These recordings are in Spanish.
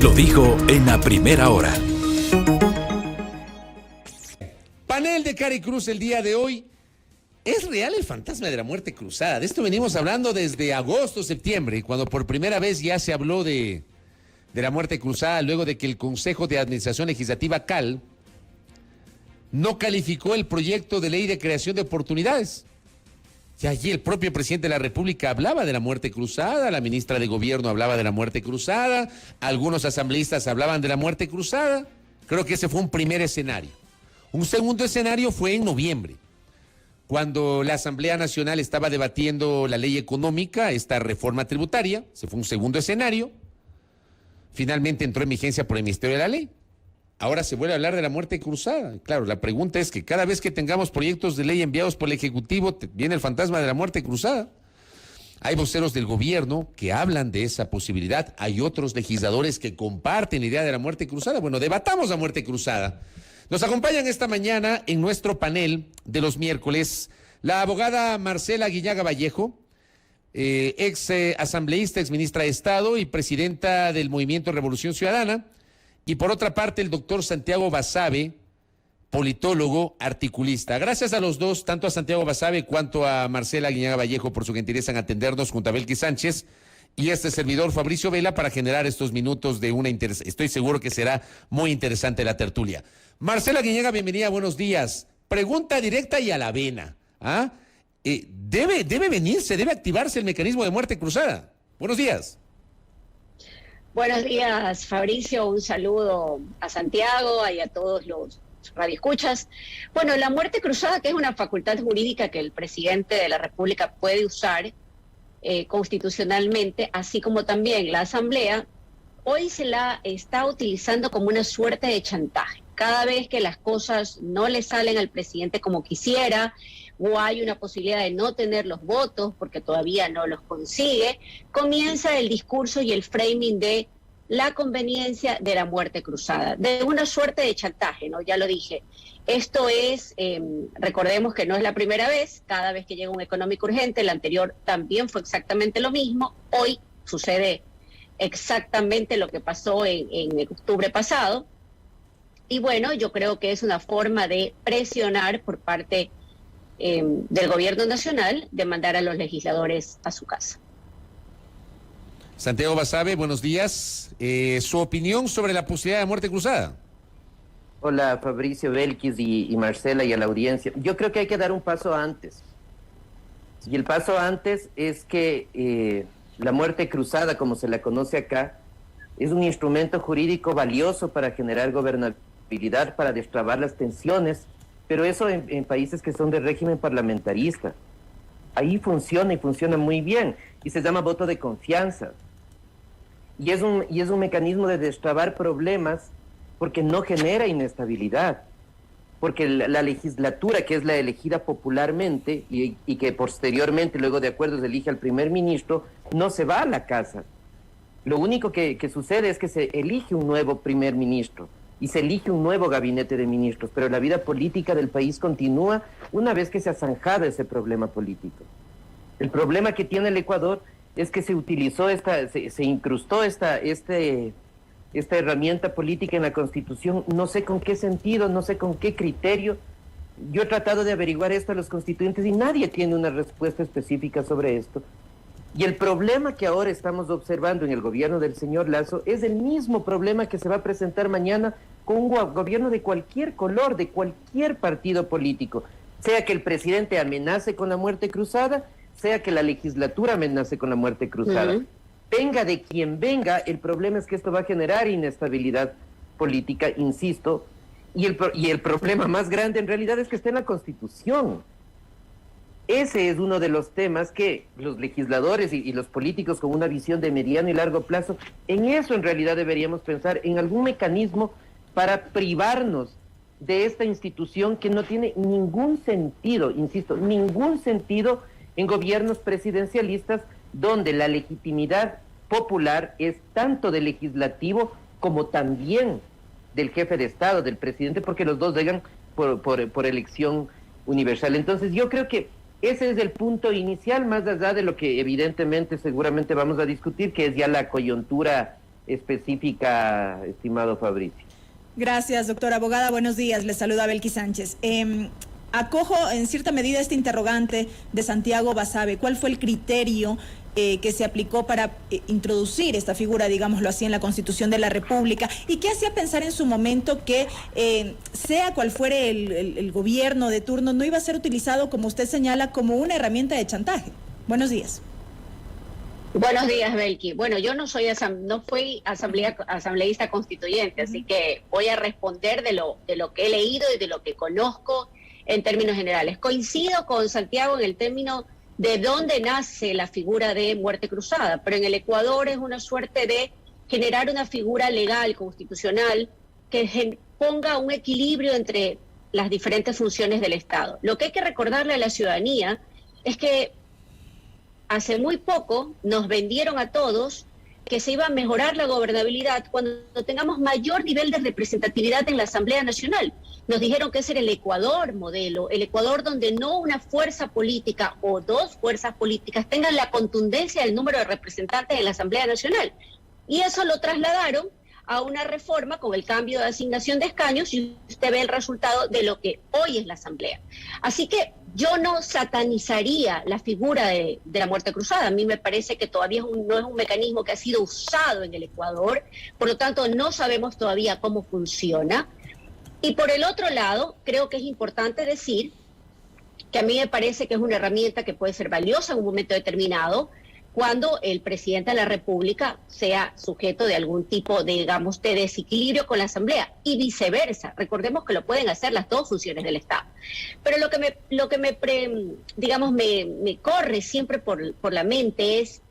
Lo dijo en la primera hora. Panel de Cari Cruz el día de hoy. ¿Es real el fantasma de la muerte cruzada? De esto venimos hablando desde agosto, septiembre, cuando por primera vez ya se habló de la muerte cruzada, luego de que el Consejo de Administración Legislativa CAL no calificó el proyecto de ley de creación de oportunidades. Y allí el propio presidente de la República hablaba de la muerte cruzada, la ministra de Gobierno hablaba de la muerte cruzada, algunos asambleístas hablaban de la muerte cruzada. Creo que ese fue un primer escenario. Un segundo escenario fue en noviembre, cuando la Asamblea Nacional estaba debatiendo la ley económica, esta reforma tributaria. Se fue un segundo escenario. Finalmente entró en vigencia por el Ministerio de la Ley. Ahora se vuelve a hablar de la muerte cruzada. Claro, la pregunta es que cada vez que tengamos proyectos de ley enviados por el Ejecutivo, viene el fantasma de la muerte cruzada. Hay voceros del gobierno que hablan de esa posibilidad. Hay otros legisladores que comparten la idea de la muerte cruzada. Bueno, debatamos la muerte cruzada. Nos acompañan esta mañana en nuestro panel de los miércoles la abogada Marcela Guiñaga Vallejo, ex asambleísta, ex ministra de Estado y presidenta del Movimiento Revolución Ciudadana. Y por otra parte, el doctor Santiago Basabe, politólogo, articulista. Gracias a los dos, tanto a Santiago Basabe cuanto a Marcela Guiñaga Vallejo, por su gentileza en atendernos junto a Belkis Sánchez y este servidor Fabricio Vela para generar estos minutos de una estoy seguro que será muy interesante la tertulia. Marcela Guiñaga, bienvenida, buenos días. Pregunta directa y a la vena. ¿Debe activarse el mecanismo de muerte cruzada? Buenos días. Buenos días, Fabricio. Un saludo a Santiago y a todos los radioescuchas. Bueno, la muerte cruzada, que es una facultad jurídica que el presidente de la República puede usar constitucionalmente, así como también la Asamblea, hoy se la está utilizando como una suerte de chantaje. Cada vez que las cosas no le salen al presidente como quisiera, o hay una posibilidad de no tener los votos porque todavía no los consigue, comienza el discurso y el framing de la conveniencia de la muerte cruzada, de una suerte de chantaje, ¿no? Ya lo dije. Esto es, recordemos que no es la primera vez, cada vez que llega un económico urgente, el anterior también fue exactamente lo mismo, hoy sucede exactamente lo que pasó en octubre pasado, y bueno, yo creo que es una forma de presionar por parte del gobierno nacional de mandar a los legisladores a su casa. Santiago Basabe, buenos días. ¿Su opinión sobre la posibilidad de muerte cruzada? Hola, Fabricio, Belkis y Marcela y a la audiencia. Yo creo que hay que dar un paso antes. Y el paso antes es que la muerte cruzada, como se la conoce acá, es un instrumento jurídico valioso para generar gobernabilidad, para destrabar las tensiones, pero eso en países que son de régimen parlamentarista. Ahí funciona y funciona muy bien, y se llama voto de confianza. Y es un mecanismo de destrabar problemas porque no genera inestabilidad, porque la legislatura, que es la elegida popularmente y que posteriormente, luego de acuerdos, elige al primer ministro, no se va a la casa. Lo único que sucede es que se elige un nuevo primer ministro y se elige un nuevo gabinete de ministros, pero la vida política del país continúa una vez que se ha zanjado ese problema político. El problema que tiene el Ecuador es que se utilizó se incrustó esta herramienta política en la Constitución, no sé con qué sentido, no sé con qué criterio. Yo he tratado de averiguar esto a los constituyentes y nadie tiene una respuesta específica sobre esto. Y el problema que ahora estamos observando en el gobierno del señor Lasso es el mismo problema que se va a presentar mañana con un gobierno de cualquier color, de cualquier partido político, sea que el presidente amenace con la muerte cruzada, sea que la legislatura amenace con la muerte cruzada. Venga de quien venga, el problema es que esto va a generar inestabilidad política, insisto, y el problema más grande en realidad es que está en la Constitución. Ese es uno de los temas que los legisladores y los políticos con una visión de mediano y largo plazo, en eso en realidad deberíamos pensar, en algún mecanismo para privarnos de esta institución que no tiene ningún sentido, insisto, ningún sentido en gobiernos presidencialistas donde la legitimidad popular es tanto del legislativo como también del jefe de Estado, del presidente, porque los dos llegan por elección universal. Entonces yo creo que ese es el punto inicial, más allá de lo que evidentemente seguramente vamos a discutir, que es ya la coyuntura específica, estimado Fabricio. Gracias, doctora abogada. Buenos días. Les saluda Belkis Sánchez. Acojo en cierta medida este interrogante de Santiago Basabe. ¿Cuál fue el criterio que se aplicó para introducir esta figura, digámoslo así, en la Constitución de la República? ¿Y qué hacía pensar en su momento que, sea cual fuere el gobierno de turno, no iba a ser utilizado, como usted señala, como una herramienta de chantaje? Buenos días. Buenos días, Belki. Bueno, yo no fui asambleísta constituyente, así que voy a responder de lo que he leído y de lo que conozco en términos generales. Coincido con Santiago en el término de dónde nace la figura de muerte cruzada, pero en el Ecuador es una suerte de generar una figura legal, constitucional, que ponga un equilibrio entre las diferentes funciones del Estado. Lo que hay que recordarle a la ciudadanía es que hace muy poco nos vendieron a todos que se iba a mejorar la gobernabilidad cuando tengamos mayor nivel de representatividad en la Asamblea Nacional. Nos dijeron que ese era el Ecuador modelo, el Ecuador donde no una fuerza política o dos fuerzas políticas tengan la contundencia del número de representantes en la Asamblea Nacional. Y eso lo trasladaron a una reforma con el cambio de asignación de escaños y usted ve el resultado de lo que hoy es la Asamblea. Así que yo no satanizaría la figura de la muerte cruzada. A mí me parece que todavía no es un mecanismo que ha sido usado en el Ecuador, por lo tanto no sabemos todavía cómo funciona. Y por el otro lado, creo que es importante decir que a mí me parece que es una herramienta que puede ser valiosa en un momento determinado, cuando el presidente de la República sea sujeto de algún tipo de, digamos, de desequilibrio con la Asamblea y viceversa. Recordemos que lo pueden hacer las dos funciones del Estado. Pero lo que me corre siempre por la mente es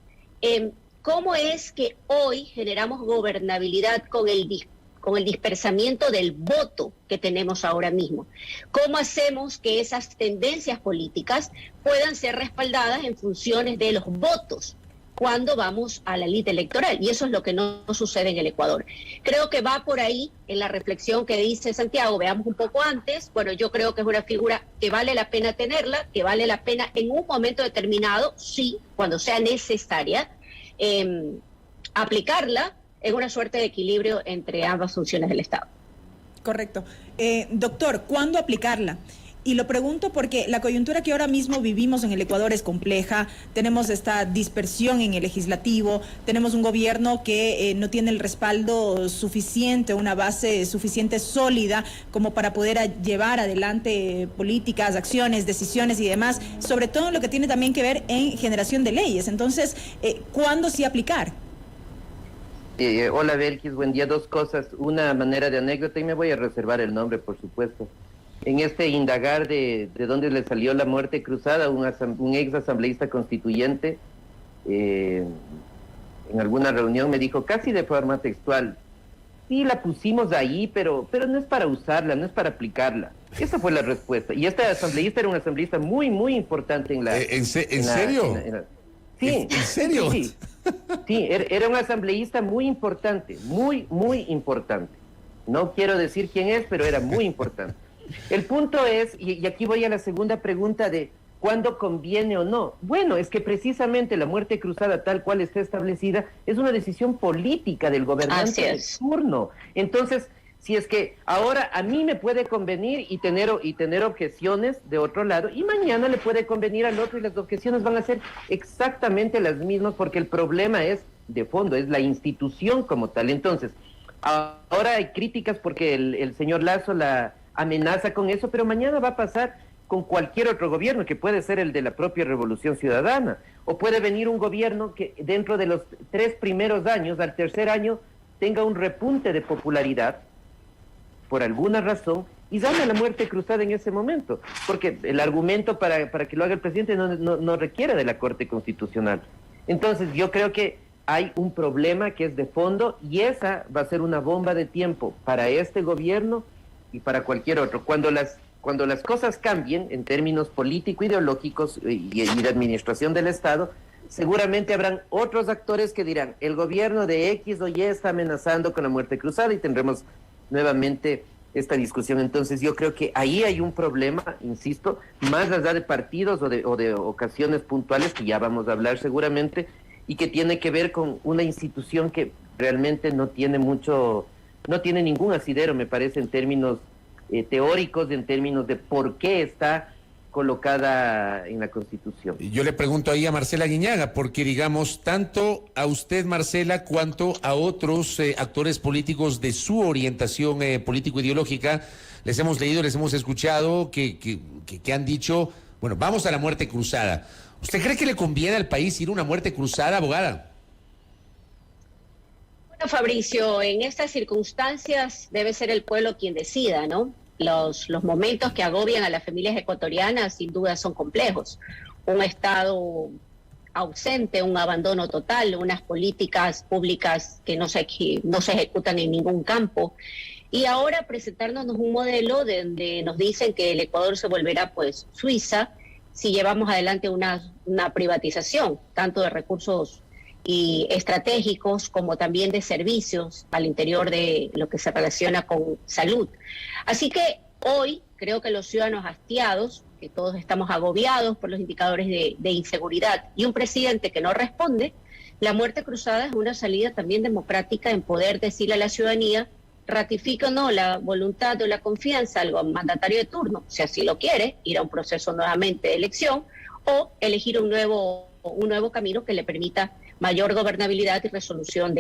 cómo es que hoy generamos gobernabilidad con el dispersamiento del voto que tenemos ahora mismo. ¿Cómo hacemos que esas tendencias políticas puedan ser respaldadas en funciones de los votos cuando vamos a la lista electoral? Y eso es lo que no sucede en el Ecuador. Creo que va por ahí en la reflexión que dice Santiago. Veamos un poco antes. Bueno, yo creo que es una figura que vale la pena tenerla, que vale la pena en un momento determinado, sí, cuando sea necesaria, aplicarla en una suerte de equilibrio entre ambas funciones del Estado. Correcto. Doctor, ¿cuándo aplicarla? Y lo pregunto porque la coyuntura que ahora mismo vivimos en el Ecuador es compleja, tenemos esta dispersión en el legislativo, tenemos un gobierno que no tiene el respaldo suficiente, una base suficiente sólida como para poder llevar adelante políticas, acciones, decisiones y demás, sobre todo lo que tiene también que ver en generación de leyes. Entonces, ¿cuándo sí aplicar? Hola Belkis, buen día. Dos cosas, una manera de anécdota y me voy a reservar el nombre, por supuesto. En este indagar de dónde le salió la muerte cruzada, un ex asambleísta constituyente en alguna reunión me dijo casi de forma textual: sí, la pusimos ahí, pero no es para usarla, no es para aplicarla. Esa fue la respuesta. Y este asambleísta era un asambleísta muy, muy importante en la... ¿En serio? Sí. ¿En serio? Sí, era un asambleísta muy importante, muy, muy importante. No quiero decir quién es, pero era muy importante. El punto es, y aquí voy a la segunda pregunta de cuándo conviene o no. Bueno, es que precisamente la muerte cruzada tal cual está establecida es una decisión política del gobernante de turno. Entonces, si es que ahora a mí me puede convenir y tener objeciones de otro lado, y mañana le puede convenir al otro y las objeciones van a ser exactamente las mismas, porque el problema es de fondo, es la institución como tal. Entonces, ahora hay críticas porque el señor Lasso la amenaza con eso, pero mañana va a pasar con cualquier otro gobierno, que puede ser el de la propia Revolución Ciudadana, o puede venir un gobierno que dentro de los 3 primeros años, al tercer año, tenga un repunte de popularidad, por alguna razón, y gana la muerte cruzada en ese momento, porque el argumento para que lo haga el presidente no requiere de la Corte Constitucional. Entonces yo creo que hay un problema que es de fondo, y esa va a ser una bomba de tiempo para este gobierno y para cualquier otro. Cuando las cosas cambien en términos político-ideológicos y de administración del Estado, seguramente habrán otros actores que dirán, el gobierno de X o Y está amenazando con la muerte cruzada, y tendremos nuevamente esta discusión. Entonces yo creo que ahí hay un problema, insisto, más allá de partidos o de ocasiones puntuales, que ya vamos a hablar seguramente, y que tiene que ver con una institución que realmente no tiene ningún asidero, me parece, en términos teóricos, en términos de por qué está colocada en la Constitución. Yo le pregunto ahí a Marcela Guiñaga, porque digamos, tanto a usted, Marcela, cuanto a otros actores políticos de su orientación político-ideológica, les hemos leído, les hemos escuchado que han dicho, bueno, vamos a la muerte cruzada. ¿Usted cree que le conviene al país ir a una muerte cruzada, abogada? Bueno, Fabricio, en estas circunstancias debe ser el pueblo quien decida, ¿no? Los momentos que agobian a las familias ecuatorianas sin duda son complejos. Un Estado ausente, un abandono total, unas políticas públicas que no se ejecutan en ningún campo. Y ahora presentarnos un modelo donde nos dicen que el Ecuador se volverá pues Suiza si llevamos adelante una privatización, tanto de recursos y estratégicos como también de servicios al interior de lo que se relaciona con salud. Así que hoy creo que los ciudadanos hastiados, que todos estamos agobiados por los indicadores de inseguridad y un presidente que no responde, la muerte cruzada es una salida también democrática en poder decirle a la ciudadanía ratifica o no la voluntad o la confianza al mandatario de turno, si así lo quiere, ir a un proceso nuevamente de elección o elegir un nuevo camino que le permita mayor gobernabilidad y resolución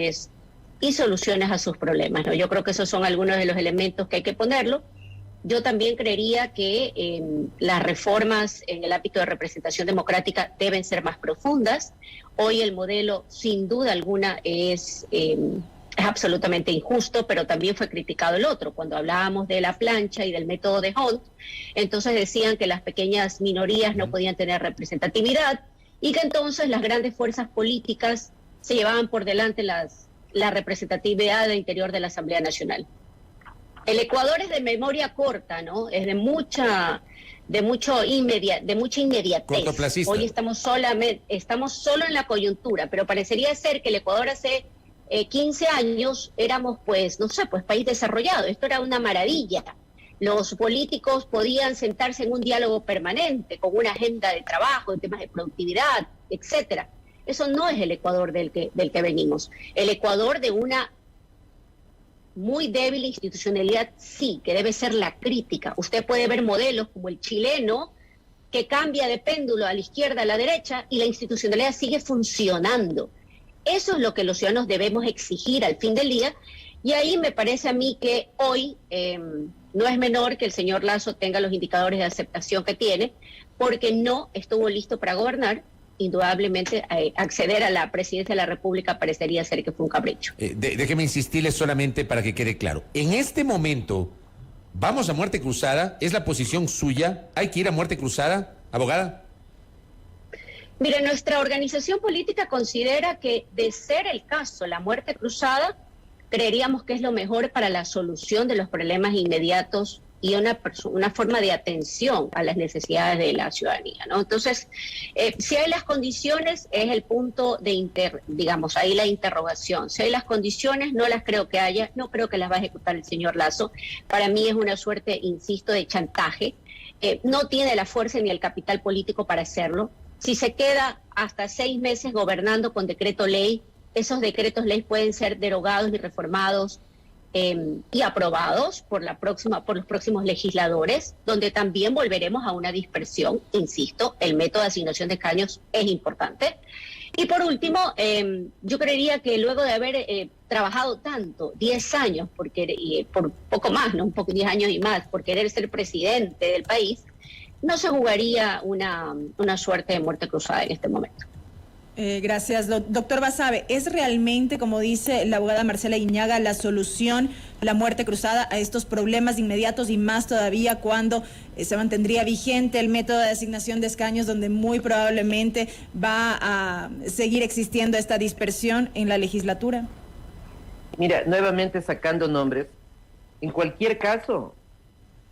y soluciones a sus problemas, ¿no? Yo creo que esos son algunos de los elementos que hay que ponerlo. Yo también creería que las reformas en el ámbito de representación democrática deben ser más profundas. Hoy el modelo, sin duda alguna, es absolutamente injusto, pero también fue criticado el otro. Cuando hablábamos de la plancha y del método de Hunt, entonces decían que las pequeñas minorías no podían tener representatividad y que entonces las grandes fuerzas políticas se llevaban por delante la representatividad del interior de la Asamblea Nacional. El Ecuador es de memoria corta, ¿no? Es de mucha inmediatez. Cortoplacista. Hoy estamos solo en la coyuntura, pero parecería ser que el Ecuador hace 15 años éramos, pues, no sé, pues país desarrollado. Esto era una maravilla. Los políticos podían sentarse en un diálogo permanente, con una agenda de trabajo, en temas de productividad, etcétera. Eso no es el Ecuador del que venimos. El Ecuador de una muy débil institucionalidad, sí, que debe ser la crítica. Usted puede ver modelos como el chileno, que cambia de péndulo a la izquierda, a la derecha, y la institucionalidad sigue funcionando. Eso es lo que los ciudadanos debemos exigir al fin del día, y ahí me parece a mí que hoy no es menor que el señor Lasso tenga los indicadores de aceptación que tiene, porque no estuvo listo para gobernar. Indudablemente acceder a la presidencia de la República parecería ser que fue un capricho. Déjeme insistirle solamente para que quede claro. En este momento, ¿vamos a muerte cruzada? ¿Es la posición suya? ¿Hay que ir a muerte cruzada, abogada? Mire, nuestra organización política considera que, de ser el caso, la muerte cruzada, creeríamos que es lo mejor para la solución de los problemas inmediatos y una forma de atención a las necesidades de la ciudadanía, ¿no? Entonces, si hay las condiciones, es el punto digamos, ahí la interrogación. Si hay las condiciones, no las creo que haya, no creo que las va a ejecutar el señor Lasso. Para mí es una suerte, insisto, de chantaje. No tiene la fuerza ni el capital político para hacerlo. Si se queda hasta 6 meses gobernando con decreto ley, esos decretos ley pueden ser derogados y reformados y aprobados por los próximos legisladores, donde también volveremos a una dispersión. Insisto, el método de asignación de escaños es importante. Y por último, yo creería que luego de haber trabajado tanto, 10 años, por poco más, ¿no? 10 años y más, por querer ser presidente del país, no se jugaría una suerte de muerte cruzada en este momento. Gracias, doctor Basabe. ¿Es realmente, como dice la abogada Marcela Guiñaga, la solución, la muerte cruzada a estos problemas inmediatos y más todavía cuando se mantendría vigente el método de asignación de escaños, donde muy probablemente va a seguir existiendo esta dispersión en la legislatura? Mira, nuevamente sacando nombres, en cualquier caso,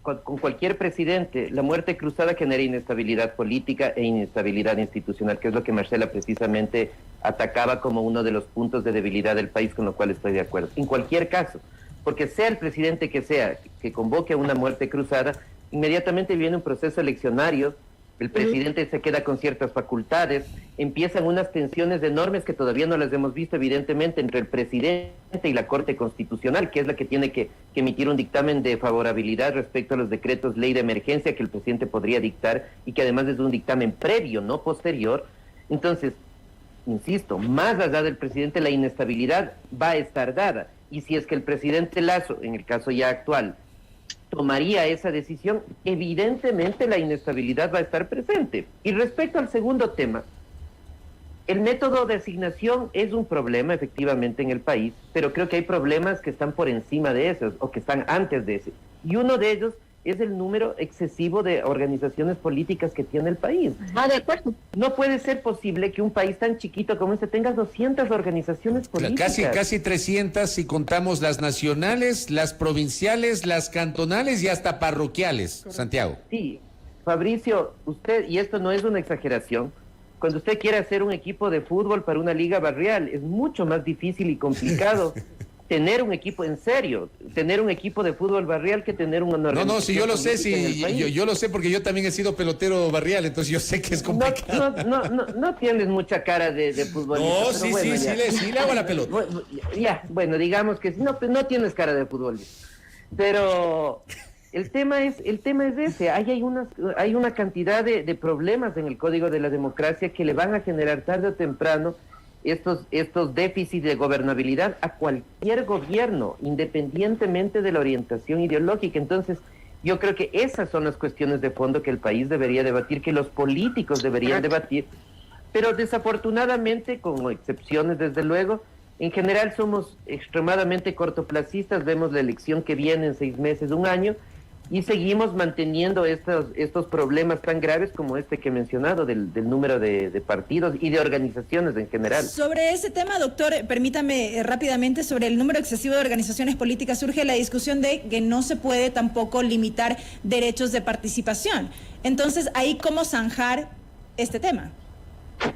con cualquier presidente, la muerte cruzada genera inestabilidad política e inestabilidad institucional, que es lo que Marcela precisamente atacaba como uno de los puntos de debilidad del país, con lo cual estoy de acuerdo. En cualquier caso, porque sea el presidente que sea, que convoque a una muerte cruzada, inmediatamente viene un proceso eleccionario el presidente se queda con ciertas facultades, empiezan unas tensiones enormes que todavía no las hemos visto evidentemente entre el presidente y la Corte Constitucional, que es la que tiene que emitir un dictamen de favorabilidad respecto a los decretos ley de emergencia que el presidente podría dictar y que además es un dictamen previo, no posterior. Entonces, insisto, más allá del presidente, la inestabilidad va a estar dada. Y si es que el presidente Lasso, en el caso ya actual, tomaría esa decisión, evidentemente la inestabilidad va a estar presente. Y respecto al segundo tema, el método de asignación es un problema efectivamente en el país, pero creo que hay problemas que están por encima de esos o que están antes de ese. Y uno de ellos es el número excesivo de organizaciones políticas que tiene el país. De acuerdo. No puede ser posible que un país tan chiquito como este tenga 200 organizaciones políticas. Casi 300 si contamos las nacionales, las provinciales, las cantonales y hasta parroquiales, correcto. Santiago. Sí, Fabricio, usted, y esto no es una exageración, cuando usted quiere hacer un equipo de fútbol para una liga barrial, es mucho más difícil y complicado tener un equipo, en serio, tener un equipo de fútbol barrial que tener una organización. No, sí, yo lo sé, sí, yo lo sé porque yo también he sido pelotero barrial, entonces yo sé que es complicado. No tienes mucha cara de futbolista. No, sí, bueno, sí le hago la pelota. Bueno, digamos que no, pues no tienes cara de futbolista. Pero el tema es ese, hay una cantidad de problemas en el Código de la Democracia que le van a generar tarde o temprano estos déficits de gobernabilidad a cualquier gobierno, independientemente de la orientación ideológica. Entonces, yo creo que esas son las cuestiones de fondo que el país debería debatir, que los políticos deberían debatir, pero desafortunadamente, con excepciones desde luego, en general somos extremadamente cortoplacistas, vemos la elección que viene en 6 meses, 1 año, y seguimos manteniendo estos problemas tan graves como este que he mencionado, del número de partidos y de organizaciones en general. Sobre ese tema, doctor, permítame rápidamente, sobre el número excesivo de organizaciones políticas, surge la discusión de que no se puede tampoco limitar derechos de participación. Entonces, ¿ahí cómo zanjar este tema?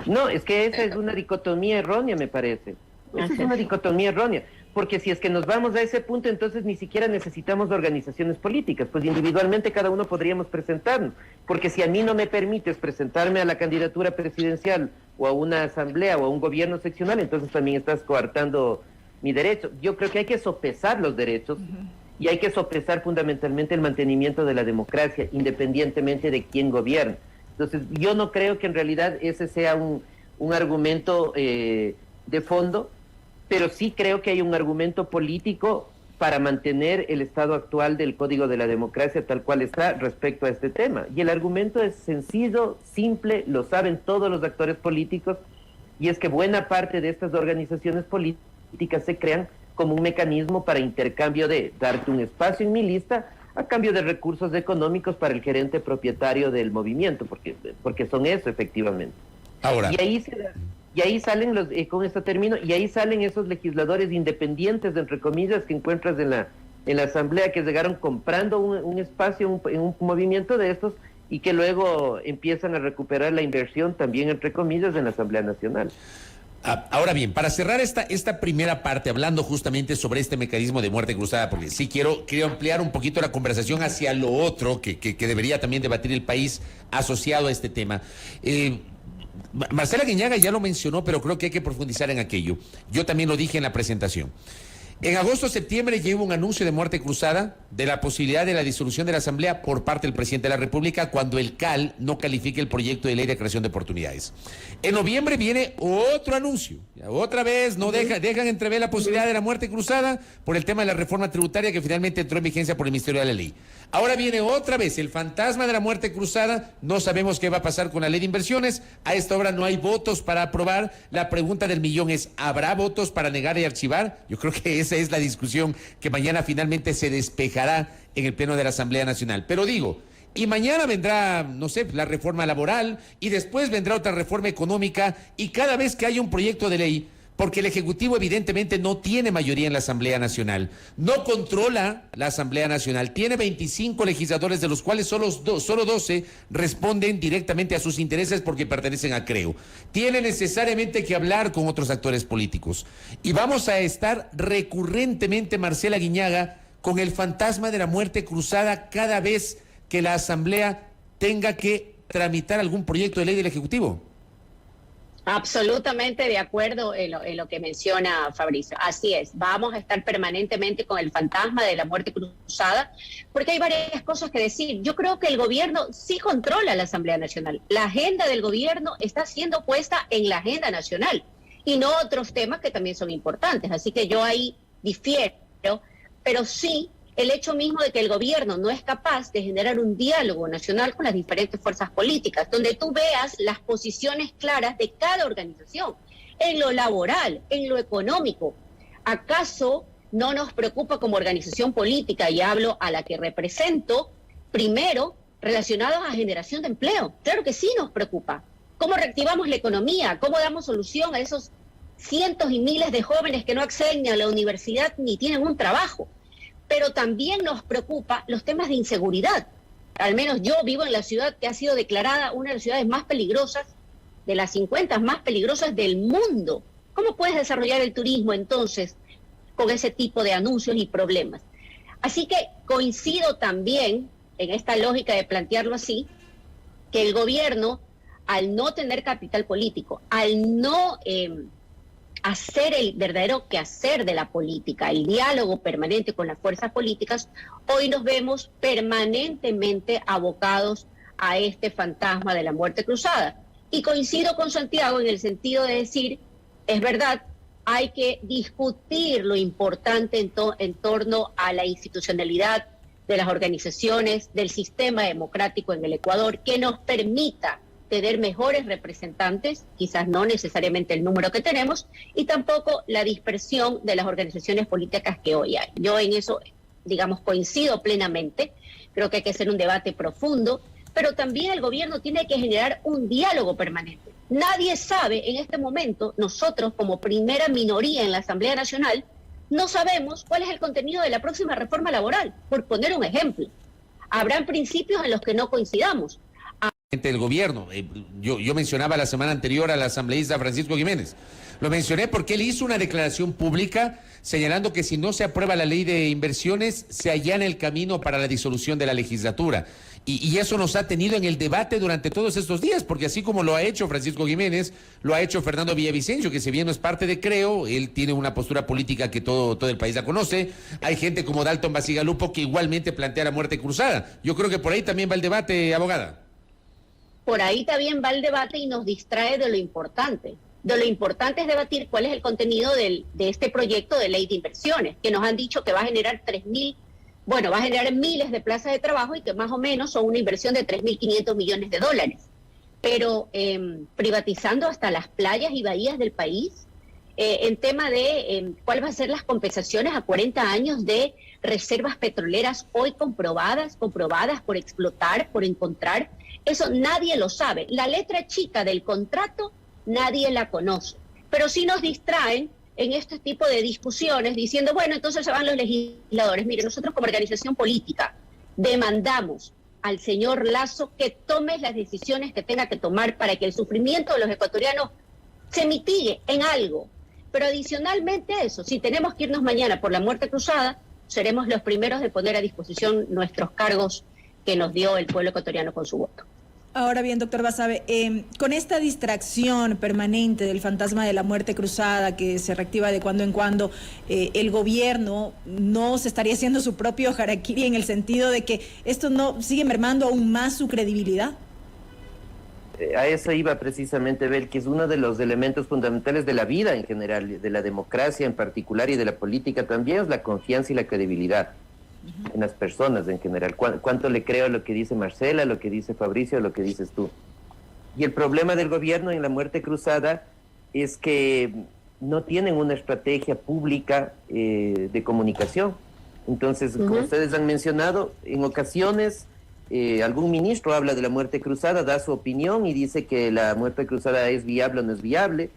No, es que esa es una dicotomía errónea, me parece. Esa es una dicotomía errónea. Porque si es que nos vamos a ese punto, entonces ni siquiera necesitamos organizaciones políticas, pues individualmente cada uno podríamos presentarnos. Porque si a mí no me permites presentarme a la candidatura presidencial o a una asamblea o a un gobierno seccional, entonces también estás coartando mi derecho. Yo creo que hay que sopesar los derechos y hay que sopesar fundamentalmente el mantenimiento de la democracia, independientemente de quién gobierna. Entonces, yo no creo que en realidad ese sea un argumento de fondo, pero sí creo que hay un argumento político para mantener el estado actual del Código de la Democracia tal cual está respecto a este tema. Y el argumento es sencillo, simple, lo saben todos los actores políticos, y es que buena parte de estas organizaciones políticas se crean como un mecanismo para intercambio de darte un espacio en mi lista a cambio de recursos económicos para el gerente propietario del movimiento, porque son eso efectivamente. Ahora. Y ahí salen con esto termino, y ahí salen esos legisladores independientes, entre comillas, que encuentras en la asamblea, que llegaron comprando un espacio en un movimiento de estos, y que luego empiezan a recuperar la inversión también, entre comillas, en la Asamblea Nacional. Ahora bien, para cerrar esta primera parte, hablando justamente sobre este mecanismo de muerte cruzada, porque sí quiero ampliar un poquito la conversación hacia lo otro que debería también debatir el país asociado a este tema. Marcela Guiñaga ya lo mencionó, pero creo que hay que profundizar en aquello. Yo también lo dije en la presentación. En agosto-septiembre llegó un anuncio de muerte cruzada de la posibilidad de la disolución de la Asamblea por parte del presidente de la República cuando el CAL no califique el proyecto de ley de creación de oportunidades. En noviembre viene otro anuncio. Otra vez dejan entrever la posibilidad de la muerte cruzada por el tema de la reforma tributaria que finalmente entró en vigencia por el Ministerio de la Ley. Ahora viene otra vez el fantasma de la muerte cruzada. No sabemos qué va a pasar con la ley de inversiones. A esta hora no hay votos para aprobar. La pregunta del millón es, ¿habrá votos para negar y archivar? Yo creo que esa es la discusión que mañana finalmente se despejará en el Pleno de la Asamblea Nacional. Pero digo, y mañana vendrá, no sé, la reforma laboral, y después vendrá otra reforma económica, y cada vez que haya un proyecto de ley, porque el Ejecutivo evidentemente no tiene mayoría en la Asamblea Nacional, no controla la Asamblea Nacional, tiene 25 legisladores, de los cuales solo 12 responden directamente a sus intereses porque pertenecen a CREO. Tiene necesariamente que hablar con otros actores políticos. Y vamos a estar recurrentemente, Marcela Guiñaga, con el fantasma de la muerte cruzada cada vez que la Asamblea tenga que tramitar algún proyecto de ley del Ejecutivo. Absolutamente de acuerdo en lo que menciona Fabricio. Así es, vamos a estar permanentemente con el fantasma de la muerte cruzada, porque hay varias cosas que decir. Yo creo que el gobierno sí controla la Asamblea Nacional. La agenda del gobierno está siendo puesta en la agenda nacional y no otros temas que también son importantes. Así que yo ahí difiero, pero sí el hecho mismo de que el gobierno no es capaz de generar un diálogo nacional con las diferentes fuerzas políticas, donde tú veas las posiciones claras de cada organización, en lo laboral, en lo económico. ¿Acaso no nos preocupa como organización política, y hablo a la que represento, primero, relacionados a generación de empleo? Claro que sí nos preocupa. ¿Cómo reactivamos la economía? ¿Cómo damos solución a esos cientos y miles de jóvenes que no acceden a la universidad ni tienen un trabajo? Pero también nos preocupa los temas de inseguridad. Al menos yo vivo en la ciudad que ha sido declarada una de las ciudades más peligrosas, de las 50 más peligrosas del mundo. ¿Cómo puedes desarrollar el turismo entonces con ese tipo de anuncios y problemas? Así que coincido también en esta lógica de plantearlo así, que el gobierno, al no tener capital político, al no hacer el verdadero quehacer de la política, el diálogo permanente con las fuerzas políticas, hoy nos vemos permanentemente abocados a este fantasma de la muerte cruzada. Y coincido con Santiago en el sentido de decir, es verdad, hay que discutir lo importante en torno a la institucionalidad de las organizaciones, del sistema democrático en el Ecuador, que nos permita tener mejores representantes, quizás no necesariamente el número que tenemos, y tampoco la dispersión de las organizaciones políticas que hoy hay. Yo en eso, digamos, coincido plenamente. Creo que hay que hacer un debate profundo, pero también el gobierno tiene que generar un diálogo permanente. Nadie sabe en este momento, nosotros como primera minoría en la Asamblea Nacional, no sabemos cuál es el contenido de la próxima reforma laboral, por poner un ejemplo. Habrán principios en los que no coincidamos. Del gobierno. Yo mencionaba la semana anterior al asambleísta Francisco Jiménez. Lo mencioné porque él hizo una declaración pública señalando que si no se aprueba la ley de inversiones, se allana el camino para la disolución de la legislatura. Y eso nos ha tenido en el debate durante todos estos días, porque así como lo ha hecho Francisco Jiménez, lo ha hecho Fernando Villavicencio, que si bien no es parte de Creo, él tiene una postura política que todo el país la conoce. Hay gente como Dalton Basigalupo que igualmente plantea la muerte cruzada. Yo creo que por ahí también va el debate, abogada. Por ahí también va el debate y nos distrae de lo importante. De lo importante es debatir cuál es el contenido de este proyecto de ley de inversiones, que nos han dicho que va a generar va a generar miles de plazas de trabajo y que más o menos son una inversión de 3.500 millones de dólares. Pero privatizando hasta las playas y bahías del país, en tema de cuáles van a ser las compensaciones a 40 años de reservas petroleras hoy comprobadas por explotar, por encontrar. Eso nadie lo sabe. La letra chica del contrato nadie la conoce. Pero sí nos distraen en este tipo de discusiones diciendo, bueno, entonces se van los legisladores. Mire, nosotros como organización política demandamos al señor Lasso que tome las decisiones que tenga que tomar para que el sufrimiento de los ecuatorianos se mitigue en algo. Pero adicionalmente a eso, si tenemos que irnos mañana por la muerte cruzada, seremos los primeros de poner a disposición nuestros cargos que nos dio el pueblo ecuatoriano con su voto. Ahora bien, doctor Basabe, con esta distracción permanente del fantasma de la muerte cruzada que se reactiva de cuando en cuando, el gobierno no se estaría haciendo su propio harakiri en el sentido de que esto no sigue mermando aún más su credibilidad. A eso iba precisamente, Bel, que es uno de los elementos fundamentales de la vida en general, de la democracia en particular y de la política también, es la confianza y la credibilidad en las personas en general. ¿Cuánto le creo a lo que dice Marcela, a lo que dice Fabricio, a lo que dices tú? Y el problema del gobierno en la muerte cruzada es que no tienen una estrategia pública de comunicación. Entonces, como ustedes han mencionado, en ocasiones algún ministro habla de la muerte cruzada, da su opinión y dice que la muerte cruzada es viable o no es viable.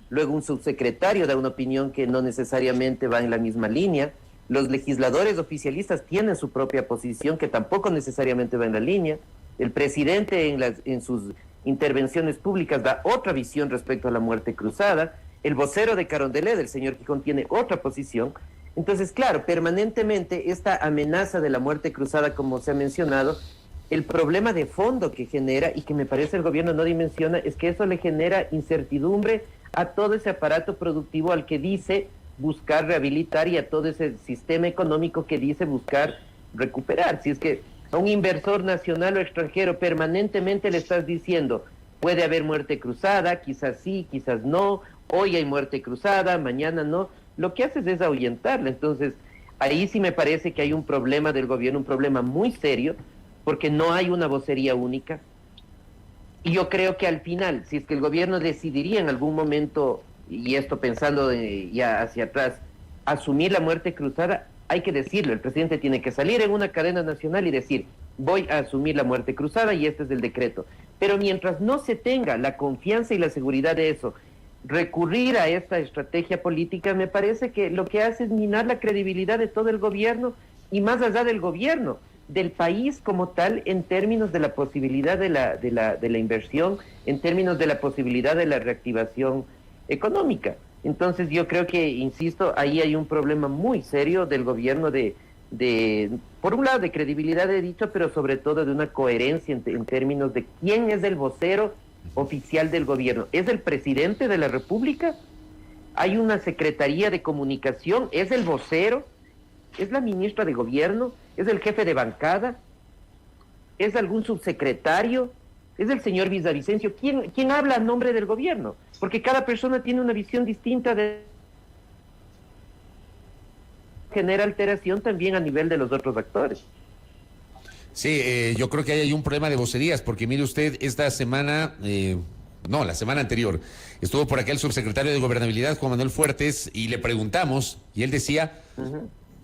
Luego un subsecretario da una opinión que no necesariamente va en la misma línea. Los legisladores oficialistas tienen su propia posición que tampoco necesariamente va en la línea. El presidente en sus intervenciones públicas da otra visión respecto a la muerte cruzada. El vocero de Carondelet, el señor Gijón, tiene otra posición. Entonces, claro, permanentemente esta amenaza de la muerte cruzada, como se ha mencionado, el problema de fondo que genera y que me parece el gobierno no dimensiona es que eso le genera incertidumbre a todo ese aparato productivo al que dice buscar rehabilitar y a todo ese sistema económico que dice buscar recuperar. Si es que a un inversor nacional o extranjero permanentemente le estás diciendo puede haber muerte cruzada, quizás sí, quizás no, hoy hay muerte cruzada, mañana no, lo que haces es ahuyentarla. Entonces, ahí sí me parece que hay un problema del gobierno, un problema muy serio, porque no hay una vocería única. Y yo creo que al final, si es que el gobierno decidiría en algún momento, y esto pensando ya hacia atrás, asumir la muerte cruzada, hay que decirlo, el presidente tiene que salir en una cadena nacional y decir, voy a asumir la muerte cruzada y este es el decreto. Pero mientras no se tenga la confianza y la seguridad de eso, recurrir a esta estrategia política me parece que lo que hace es minar la credibilidad de todo el gobierno y más allá del gobierno, del país como tal, en términos de la posibilidad de la inversión, en términos de la posibilidad de la reactivación económica. Entonces yo creo que, insisto, ahí hay un problema muy serio del gobierno por un lado de credibilidad, he dicho, pero sobre todo de una coherencia en términos de quién es el vocero oficial del gobierno. ¿Es el presidente de la República? ¿Hay una secretaría de comunicación? ¿Es el vocero? ¿Es la ministra de gobierno? ¿Es el jefe de bancada? ¿Es algún subsecretario? ¿Es el señor Villavicencio? ¿Quién habla a nombre del gobierno? Porque cada persona tiene una visión distinta genera alteración también a nivel de los otros actores. Sí, yo creo que ahí hay un problema de vocerías, porque mire usted, esta semana, la semana anterior, estuvo por acá el subsecretario de Gobernabilidad, Juan Manuel Fuertes, y le preguntamos, y él decía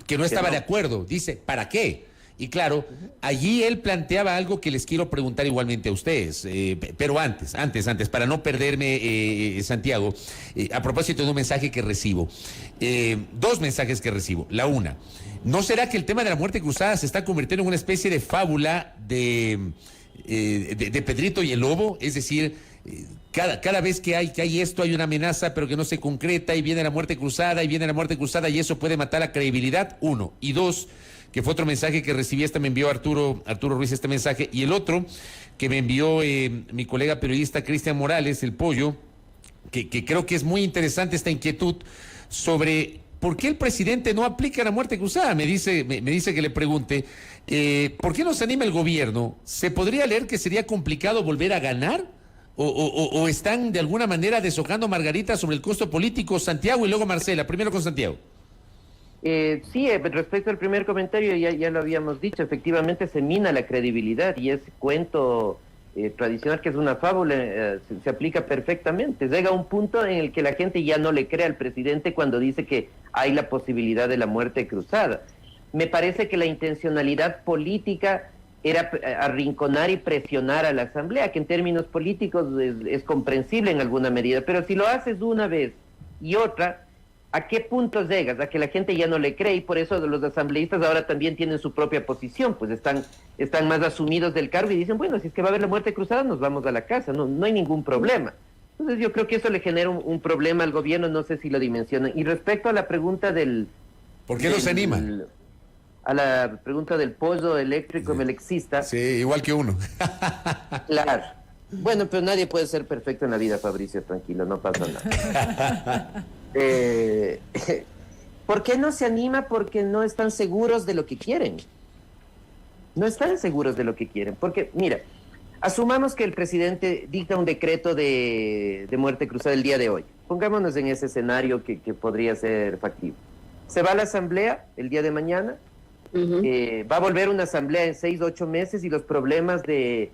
que no estaba de acuerdo. Dice, ¿para qué? Y claro, allí él planteaba algo que les quiero preguntar igualmente a ustedes, pero antes, para no perderme, Santiago, a propósito de un mensaje que recibo, dos mensajes que recibo. La una, ¿no será que el tema de la muerte cruzada se está convirtiendo en una especie de fábula de Pedrito y el Lobo? Es decir, cada vez que hay esto, hay una amenaza, pero que no se concreta, y viene la muerte cruzada, y eso puede matar la credibilidad, uno. Y dos, que fue otro mensaje que recibí, me envió Arturo Ruiz este mensaje, y el otro que me envió mi colega periodista Cristian Morales, el Pollo, que creo que es muy interesante esta inquietud sobre por qué el presidente no aplica la muerte cruzada. Me dice que le pregunte, ¿por qué no se anima el gobierno? ¿Se podría leer que sería complicado volver a ganar? ¿O están de alguna manera deshojando margaritas sobre el costo político? Santiago y luego Marcela. Primero con Santiago. Sí, respecto al primer comentario, ya lo habíamos dicho, efectivamente se mina la credibilidad y ese cuento tradicional que es una fábula se aplica perfectamente. Llega a un punto en el que la gente ya no le cree al presidente cuando dice que hay la posibilidad de la muerte cruzada. Me parece que la intencionalidad política era arrinconar y presionar a la Asamblea, que en términos políticos es comprensible en alguna medida, pero si lo haces una vez y otra, ¿a qué punto llegas? A que la gente ya no le cree, y por eso los asambleístas ahora también tienen su propia posición, pues están más asumidos del cargo y dicen, bueno, si es que va a haber la muerte cruzada, nos vamos a la casa, no hay ningún problema. Entonces yo creo que eso le genera un problema al gobierno, no sé si lo dimensionan. Y respecto a la pregunta ¿por qué no se anima? A la pregunta del pollo eléctrico melexista. Sí, igual que uno. Claro. Bueno, pero nadie puede ser perfecto en la vida, Fabricio, tranquilo, no pasa nada. ¿Por qué no se anima? Porque no están seguros de lo que quieren. No están seguros de lo que quieren. Porque, mira, asumamos que el presidente dicta un decreto de muerte cruzada el día de hoy. Pongámonos en ese escenario que podría ser factible. Se va a la asamblea el día de mañana. Va a volver una asamblea en 6 o 8 meses y los problemas de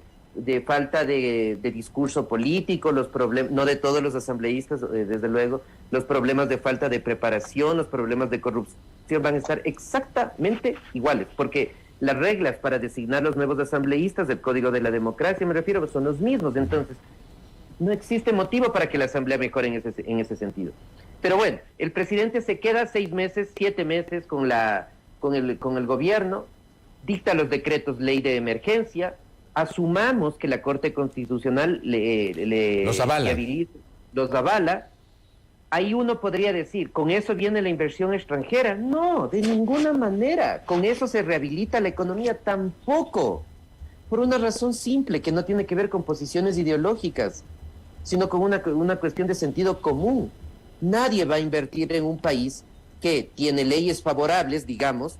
falta de discurso político, los problemas, no de todos los asambleístas, desde luego, los problemas de falta de preparación, los problemas de corrupción van a estar exactamente iguales, porque las reglas para designar los nuevos asambleístas del Código de la Democracia, me refiero, son los mismos. Entonces no existe motivo para que la asamblea mejore en ese sentido. Pero bueno, el presidente se queda 6 meses, 7 meses con el gobierno, dicta los decretos ley de emergencia. Asumamos que la Corte Constitucional los avala. Ahí uno podría decir, ¿con eso viene la inversión extranjera? No, de ninguna manera. ¿Con eso se rehabilita la economía? Tampoco. Por una razón simple, que no tiene que ver con posiciones ideológicas, sino con una cuestión de sentido común. Nadie va a invertir en un país que tiene leyes favorables, digamos,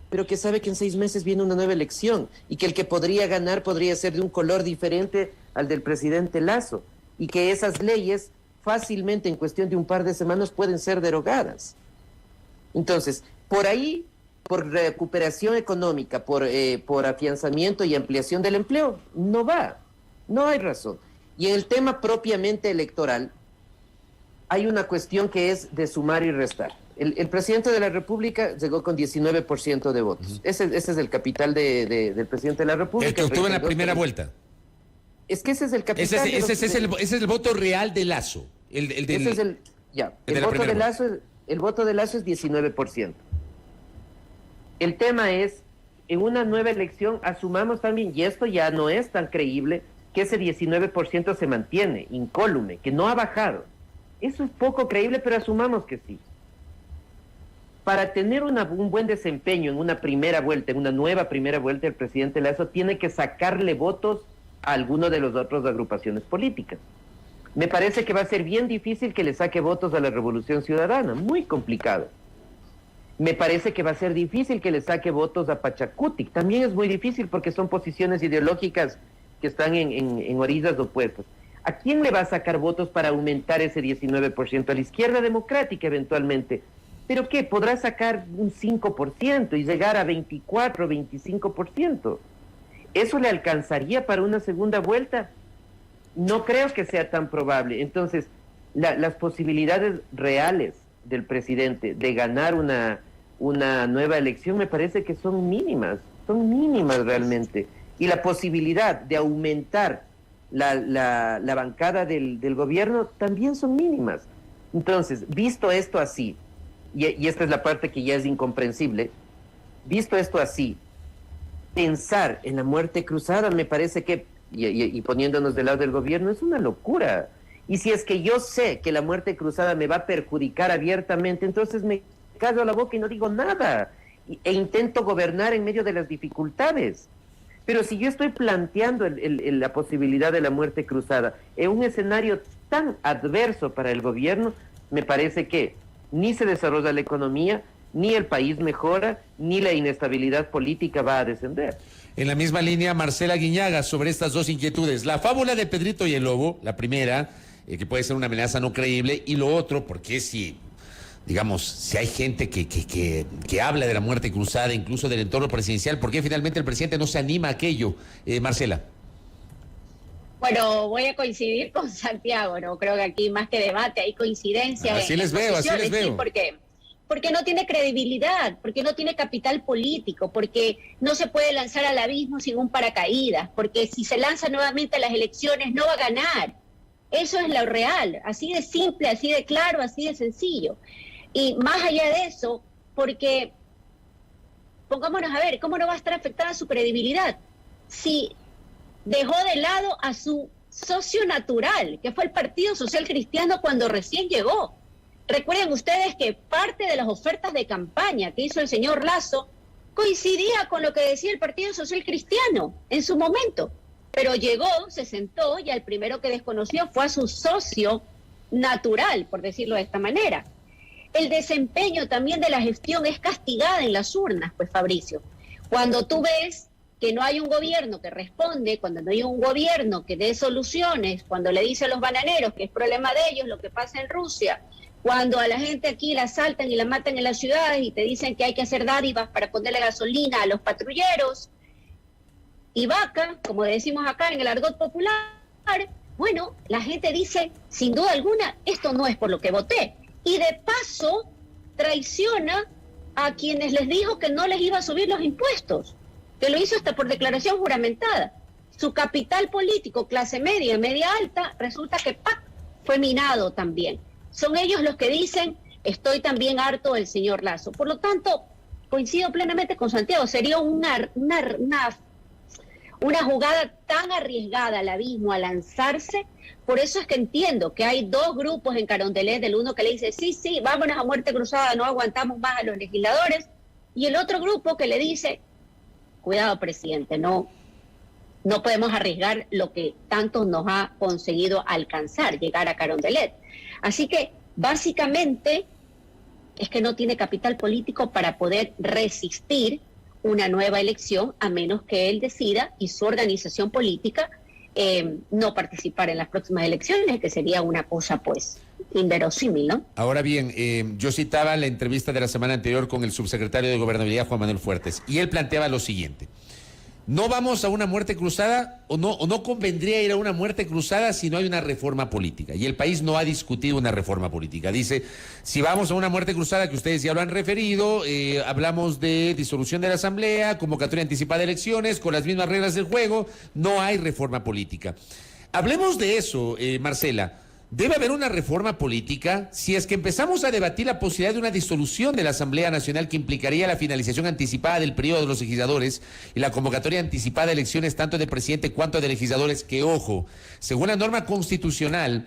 pero que sabe que en 6 meses viene una nueva elección y que el que podría ganar podría ser de un color diferente al del presidente Lasso, y que esas leyes fácilmente en cuestión de un par de semanas pueden ser derogadas. Entonces, por ahí, por recuperación económica, por afianzamiento y ampliación del empleo, no va, no hay razón. Y en el tema propiamente electoral, hay una cuestión que es de sumar y restar. El presidente de la República llegó con 19% de votos. Ese es el capital del presidente de la República. El que obtuvo en la primera vuelta. Es que ese es el capital. Ese es el voto real de Lasso. El voto de Lasso es 19%. El tema es, en una nueva elección, asumamos también, y esto ya no es tan creíble, que ese 19% se mantiene, incólume, que no ha bajado. Eso es poco creíble, pero asumamos que sí. Para tener un buen desempeño en una primera vuelta, en una nueva primera vuelta, el presidente Lasso tiene que sacarle votos a alguno de las otras agrupaciones políticas. Me parece que va a ser bien difícil que le saque votos a la Revolución Ciudadana, muy complicado. Me parece que va a ser difícil que le saque votos a Pachacuti, también es muy difícil porque son posiciones ideológicas que están en orillas opuestas. ¿A quién le va a sacar votos para aumentar ese 19%? A la izquierda democrática eventualmente. ¿Pero qué? Podrá sacar un 5% y llegar a 24, 25%. ¿Eso le alcanzaría para una segunda vuelta? No creo que sea tan probable. Entonces, las posibilidades reales del presidente de ganar una nueva elección me parece que son mínimas realmente. Y la posibilidad de aumentar la bancada del gobierno también son mínimas. Entonces, visto esto así, y esta es la parte que ya es incomprensible, visto esto así, pensar en la muerte cruzada me parece que, y poniéndonos del lado del gobierno, es una locura. Y si es que yo sé que la muerte cruzada me va a perjudicar abiertamente, entonces me callo la boca y no digo nada, e intento gobernar en medio de las dificultades. Pero si yo estoy planteando la posibilidad de la muerte cruzada en un escenario tan adverso para el gobierno, me parece que ni se desarrolla la economía, ni el país mejora, ni la inestabilidad política va a descender. En la misma línea, Marcela Guiñaga, sobre estas dos inquietudes. La fábula de Pedrito y el Lobo, la primera, que puede ser una amenaza no creíble, y lo otro, porque si hay gente que habla de la muerte cruzada, incluso del entorno presidencial, ¿por qué finalmente el presidente no se anima a aquello? Marcela. Bueno, voy a coincidir con Santiago, ¿no? Creo que aquí más que debate hay coincidencia. Así les veo. Sí, porque no tiene credibilidad, porque no tiene capital político, porque no se puede lanzar al abismo sin un paracaídas, porque si se lanza nuevamente a las elecciones no va a ganar. Eso es lo real, así de simple, así de claro, así de sencillo. Y más allá de eso, porque pongámonos a ver, ¿cómo no va a estar afectada su credibilidad? Si dejó de lado a su socio natural, que fue el Partido Social Cristiano cuando recién llegó. Recuerden ustedes que parte de las ofertas de campaña que hizo el señor Lasso coincidía con lo que decía el Partido Social Cristiano en su momento. Pero llegó, se sentó y al primero que desconoció fue a su socio natural, por decirlo de esta manera. El desempeño también de la gestión es castigada en las urnas, pues Fabricio. Cuando tú ves que no hay un gobierno que responde, cuando no hay un gobierno que dé soluciones, cuando le dice a los bananeros que es problema de ellos lo que pasa en Rusia, cuando a la gente aquí la asaltan y la matan en las ciudades y te dicen que hay que hacer dádivas para ponerle gasolina a los patrulleros, y vaca, como decimos acá en el argot popular, bueno, la gente dice, sin duda alguna, esto no es por lo que voté. Y de paso, traiciona a quienes les dijo que no les iba a subir los impuestos, que lo hizo hasta por declaración juramentada. Su capital político, clase media y media alta, resulta que ¡pac!, fue minado también. Son ellos los que dicen, estoy también harto del señor Lasso. Por lo tanto, coincido plenamente con Santiago, sería una jugada tan arriesgada al abismo, a lanzarse. Por eso es que entiendo que hay dos grupos en Carondelet, del uno que le dice, sí, vámonos a muerte cruzada, no aguantamos más a los legisladores, y el otro grupo que le dice, cuidado presidente, no no podemos arriesgar lo que tanto nos ha conseguido alcanzar, llegar a Carondelet. Así que básicamente es que no tiene capital político para poder resistir una nueva elección, a menos que él decida y su organización política no participar en las próximas elecciones, que sería una cosa pues inverosímil, ¿no? Ahora bien, yo citaba la entrevista de la semana anterior con el subsecretario de Gobernabilidad, Juan Manuel Fuertes, y él planteaba lo siguiente: no vamos a una muerte cruzada o no convendría ir a una muerte cruzada si no hay una reforma política. Y el país no ha discutido una reforma política. Dice, si vamos a una muerte cruzada, que ustedes ya lo han referido, hablamos de disolución de la Asamblea, convocatoria anticipada de elecciones, con las mismas reglas del juego, no hay reforma política. Hablemos de eso, Marcela. ¿Debe haber una reforma política? Si es que empezamos a debatir la posibilidad de una disolución de la Asamblea Nacional que implicaría la finalización anticipada del periodo de los legisladores y la convocatoria anticipada de elecciones tanto de presidente cuanto de legisladores, que, ojo, según la norma constitucional,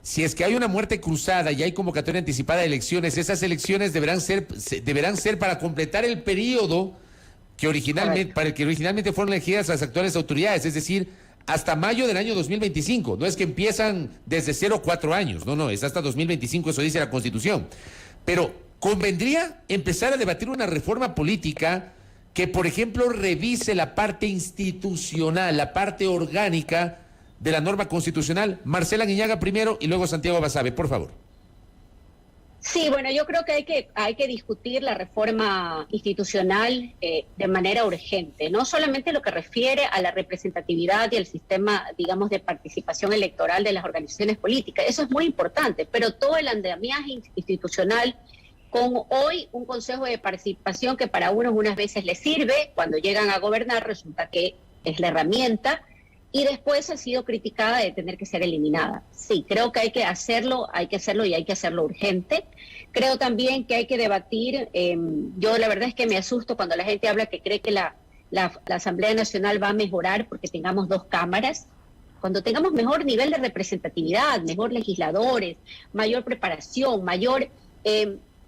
si es que hay una muerte cruzada y hay convocatoria anticipada de elecciones, esas elecciones deberán ser para completar el periodo que para el que originalmente fueron elegidas las actuales autoridades, es decir, hasta mayo del año 2025. No es que empiezan desde 0 a 4 años, no, es hasta 2025, eso dice la Constitución. Pero convendría empezar a debatir una reforma política que, por ejemplo, revise la parte institucional, la parte orgánica de la norma constitucional. Marcela Guiñaga primero y luego Santiago Basabe, por favor. Sí, bueno, yo creo que hay que discutir la reforma institucional de manera urgente, no solamente lo que refiere a la representatividad y el sistema, digamos, de participación electoral de las organizaciones políticas, eso es muy importante, pero todo el andamiaje institucional, con hoy un consejo de participación que para unas veces les sirve, cuando llegan a gobernar resulta que es la herramienta, y después ha sido criticada de tener que ser eliminada. Sí, creo que hay que hacerlo y hay que hacerlo urgente. Creo también que hay que debatir, yo la verdad es que me asusto cuando la gente habla que cree que la Asamblea Nacional va a mejorar porque tengamos 2 cámaras. Cuando tengamos mejor nivel de representatividad, mejor legisladores, mayor preparación, mayor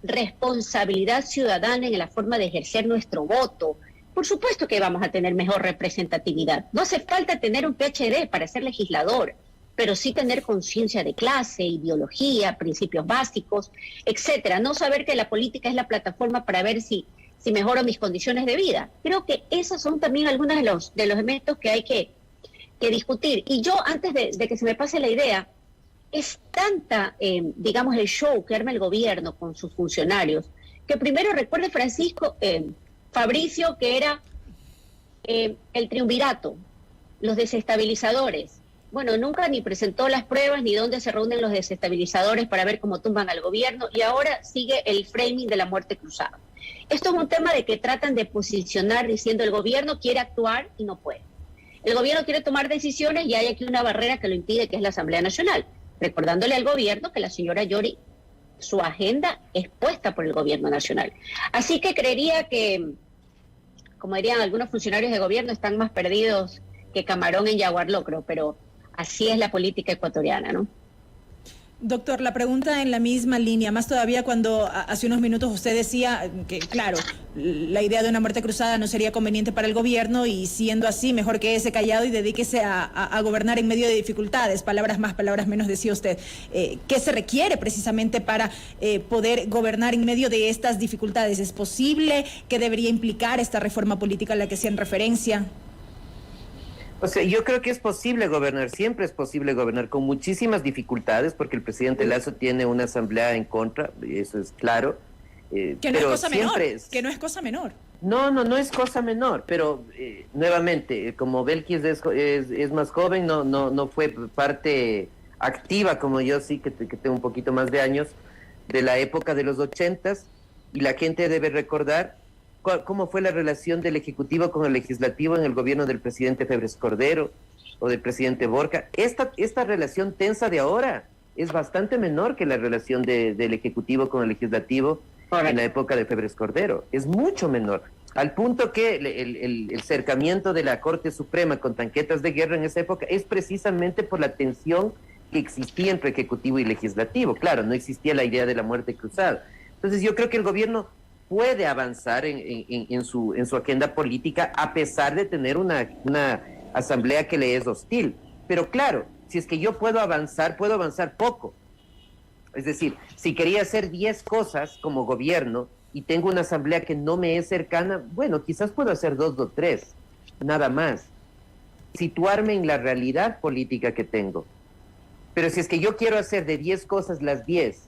responsabilidad ciudadana en la forma de ejercer nuestro voto, por supuesto que vamos a tener mejor representatividad. No hace falta tener un PhD para ser legislador, pero sí tener conciencia de clase, ideología, principios básicos, etcétera. No saber que la política es la plataforma para ver si mejoro mis condiciones de vida. Creo que esos son también algunos de los elementos que hay que discutir. Y yo, antes de que se me pase la idea, es tanta, digamos, el show que arma el gobierno con sus funcionarios, que primero recuerde Fabricio, que era el triunvirato, los desestabilizadores. Bueno, nunca ni presentó las pruebas ni dónde se reúnen los desestabilizadores para ver cómo tumban al gobierno, y ahora sigue el framing de la muerte cruzada. Esto es un tema de que tratan de posicionar diciendo el gobierno quiere actuar y no puede. El gobierno quiere tomar decisiones y hay aquí una barrera que lo impide, que es la Asamblea Nacional. Recordándole al gobierno que la señora Yori, su agenda es puesta por el gobierno nacional. Así que creería que, como dirían algunos funcionarios de gobierno, están más perdidos que camarón en yaguar locro, pero así es la política ecuatoriana, ¿no? Doctor, la pregunta en la misma línea, más todavía cuando hace unos minutos usted decía que, claro, la idea de una muerte cruzada no sería conveniente para el gobierno y siendo así, mejor quédese callado y dedíquese a gobernar en medio de dificultades, palabras más, palabras menos, decía usted. ¿Qué se requiere precisamente para poder gobernar en medio de estas dificultades? ¿Es posible? ¿Qué debería implicar esta reforma política a la que hacían referencia? O sea, yo creo que es posible gobernar, siempre es posible gobernar con muchísimas dificultades, porque el presidente Lasso tiene una asamblea en contra, eso es claro. Que no es cosa menor, que no es cosa menor. No es cosa menor, pero nuevamente, como Belkis es más joven, no fue parte activa como yo, sí, que tengo un poquito más de años, de la época de los 80s, y la gente debe recordar cómo fue la relación del Ejecutivo con el Legislativo en el gobierno del presidente Febres Cordero o del presidente Borja. Esta relación tensa de ahora es bastante menor que la relación del Ejecutivo con el Legislativo en la época de Febres Cordero. Es mucho menor, al punto que el cercamiento de la Corte Suprema con tanquetas de guerra en esa época es precisamente por la tensión que existía entre Ejecutivo y Legislativo. Claro, no existía la idea de la muerte cruzada. Entonces yo creo que el gobierno puede avanzar en su agenda política a pesar de tener una asamblea que le es hostil. Pero claro, si es que yo puedo avanzar poco. Es decir, si quería hacer 10 cosas como gobierno y tengo una asamblea que no me es cercana, bueno, quizás puedo hacer 2 o 3, nada más. Situarme en la realidad política que tengo. Pero si es que yo quiero hacer de 10 cosas las 10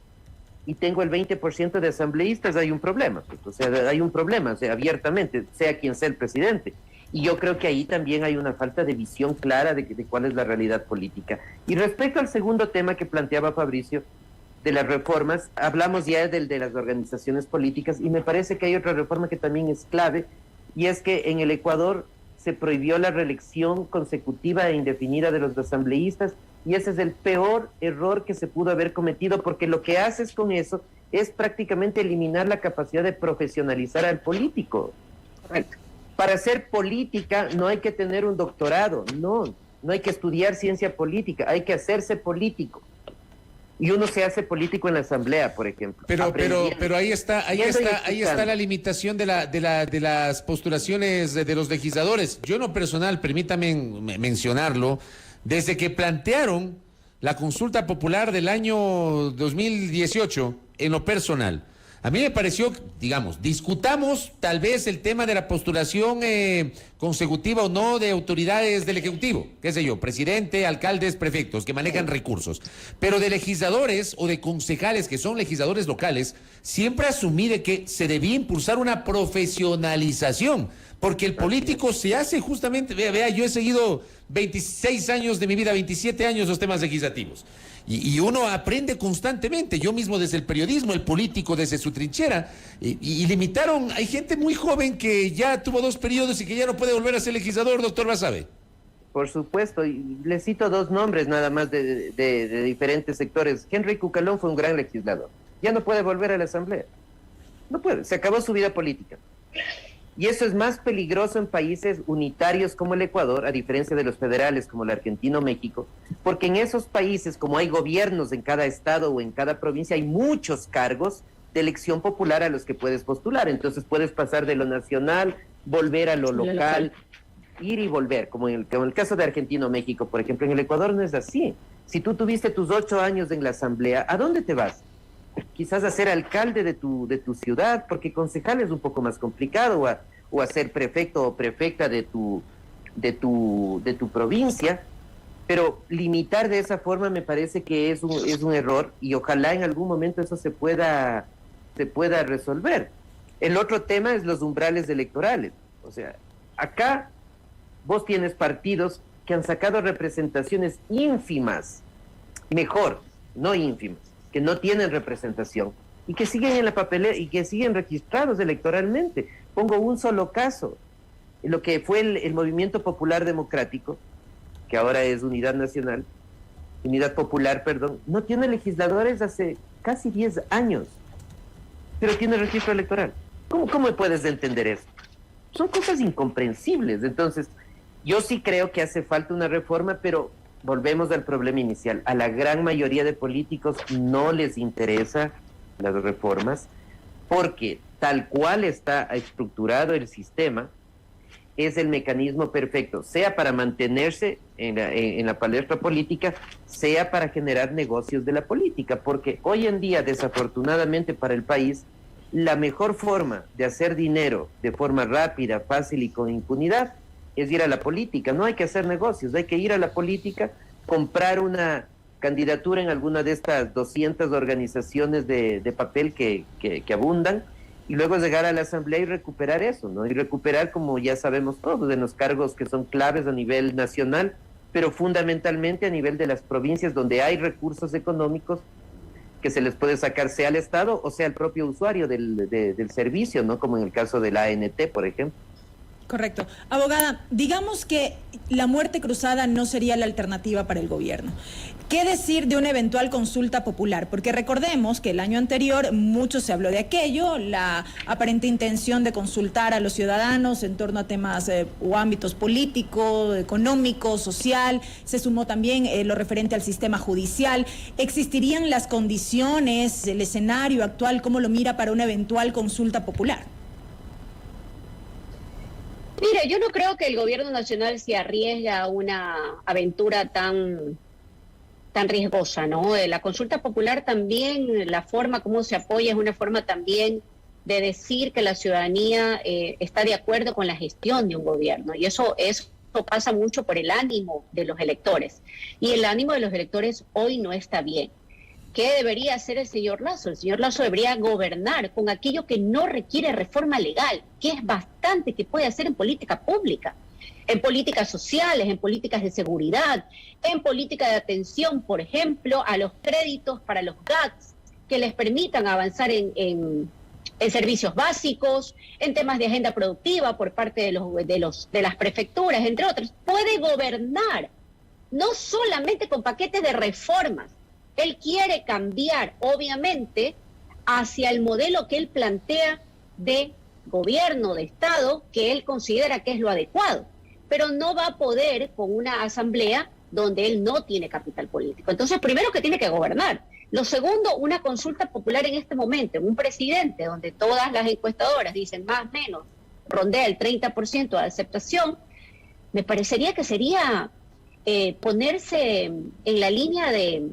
y tengo el 20% de asambleístas, hay un problema. O sea, hay un problema, o sea, abiertamente, sea quien sea el presidente. Y yo creo que ahí también hay una falta de visión clara de cuál es la realidad política. Y respecto al segundo tema que planteaba Fabricio, de las reformas, hablamos ya de las organizaciones políticas, y me parece que hay otra reforma que también es clave, y es que en el Ecuador se prohibió la reelección consecutiva e indefinida de los asambleístas, y ese es el peor error que se pudo haber cometido, porque lo que haces con eso es prácticamente eliminar la capacidad de profesionalizar al político. Correcto. Para hacer política no hay que tener un doctorado, no hay que estudiar ciencia política, hay que hacerse político. Y uno se hace político en la asamblea, por ejemplo. Pero ahí está la limitación de las postulaciones de los legisladores. Yo en lo personal, permítame mencionarlo, desde que plantearon la consulta popular del año 2018, en lo personal, a mí me pareció, digamos, discutamos tal vez el tema de la postulación consecutiva o no de autoridades del Ejecutivo, qué sé yo, presidente, alcaldes, prefectos, que manejan recursos. Pero de legisladores o de concejales que son legisladores locales, siempre asumí de que se debía impulsar una profesionalización, porque el político se hace justamente, vea, yo he seguido 26 años de mi vida, 27 años los temas legislativos. Y uno aprende constantemente, yo mismo desde el periodismo, el político desde su trinchera, y limitaron, hay gente muy joven que ya tuvo 2 periodos y que ya no puede volver a ser legislador, doctor Basabe. Por supuesto, y le cito 2 nombres nada más de diferentes sectores. Henry Cucalón fue un gran legislador, ya no puede volver a la asamblea, no puede, se acabó su vida política. Y eso es más peligroso en países unitarios como el Ecuador, a diferencia de los federales como la Argentina o México, porque en esos países, como hay gobiernos en cada estado o en cada provincia, hay muchos cargos de elección popular a los que puedes postular. Entonces puedes pasar de lo nacional, volver a lo local, ir y volver, como en el caso de Argentina o México, por ejemplo. En el Ecuador no es así. Si tú tuviste tus 8 años en la asamblea, ¿a dónde te vas? Quizás a ser alcalde de tu ciudad, porque concejal es un poco más complicado, o a ser prefecto o prefecta de tu provincia, pero limitar de esa forma me parece que es un error, y ojalá en algún momento eso se pueda resolver. El otro tema es los umbrales electorales. O sea, acá vos tienes partidos que han sacado representaciones ínfimas, mejor, no ínfimas, que no tienen representación y que siguen en la papelera y que siguen registrados electoralmente. Pongo un solo caso, lo que fue el Movimiento Popular Democrático, que ahora es Unidad Popular, no tiene legisladores hace casi 10 años, pero tiene registro electoral. ¿Cómo puedes entender eso? Son cosas incomprensibles. Entonces, yo sí creo que hace falta una reforma, pero volvemos al problema inicial. A la gran mayoría de políticos no les interesa las reformas, porque tal cual está estructurado el sistema, es el mecanismo perfecto, sea para mantenerse en la palestra política, sea para generar negocios de la política, porque hoy en día, desafortunadamente para el país, la mejor forma de hacer dinero de forma rápida, fácil y con impunidad es ir a la política. No hay que hacer negocios, hay que ir a la política, comprar una candidatura en alguna de estas 200 organizaciones de papel que abundan, y luego llegar a la asamblea y recuperar eso, ¿no? Y recuperar, como ya sabemos todos, de los cargos que son claves a nivel nacional, pero fundamentalmente a nivel de las provincias donde hay recursos económicos que se les puede sacar, sea al Estado o sea al propio usuario del servicio, ¿no? Como en el caso de la ANT, por ejemplo. Correcto. Abogada, digamos que la muerte cruzada no sería la alternativa para el gobierno. ¿Qué decir de una eventual consulta popular? Porque recordemos que el año anterior mucho se habló de aquello, la aparente intención de consultar a los ciudadanos en torno a temas o ámbitos político, económico, social. Se sumó también lo referente al sistema judicial. ¿Existirían las condiciones, el escenario actual, cómo lo mira para una eventual consulta popular? Mire, yo no creo que el gobierno nacional se arriesgue a una aventura tan riesgosa, ¿no? La consulta popular también, la forma como se apoya es una forma también de decir que la ciudadanía está de acuerdo con la gestión de un gobierno, y eso pasa mucho por el ánimo de los electores, y el ánimo de los electores hoy no está bien. ¿Qué debería hacer el señor Lasso? El señor Lasso debería gobernar con aquello que no requiere reforma legal, que es bastante que puede hacer en política pública, en políticas sociales, en políticas de seguridad, en política de atención, por ejemplo, a los créditos para los GATS, que les permitan avanzar en servicios básicos, en temas de agenda productiva por parte de las prefecturas, entre otros. Puede gobernar, no solamente con paquetes de reformas. Él quiere cambiar, obviamente, hacia el modelo que él plantea de gobierno, de Estado, que él considera que es lo adecuado, pero no va a poder con una asamblea donde él no tiene capital político. Entonces, primero que tiene que gobernar. Lo segundo, una consulta popular en este momento, en un presidente donde todas las encuestadoras dicen más o menos, rondea el 30% de aceptación, me parecería que sería ponerse en la línea de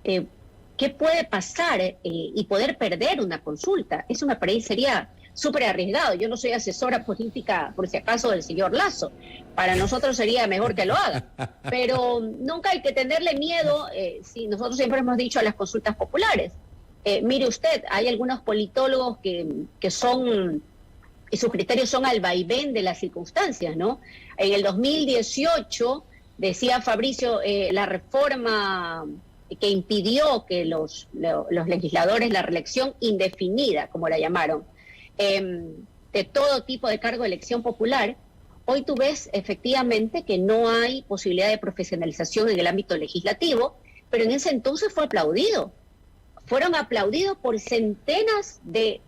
qué puede pasar y poder perder una consulta. Eso me parecería súper arriesgado. Yo no soy asesora política, por si acaso, del señor Lasso. Para nosotros sería mejor que lo haga. Pero nunca hay que tenerle miedo, si nosotros siempre hemos dicho, a las consultas populares. Mire usted, hay algunos politólogos que son, y sus criterios son al vaivén de las circunstancias, ¿no? En el 2018, decía Fabricio, la reforma que impidió que los legisladores la reelección indefinida, como la llamaron, de todo tipo de cargo de elección popular, hoy tú ves efectivamente que no hay posibilidad de profesionalización en el ámbito legislativo, pero en ese entonces fue aplaudido. Fueron aplaudidos por centenas de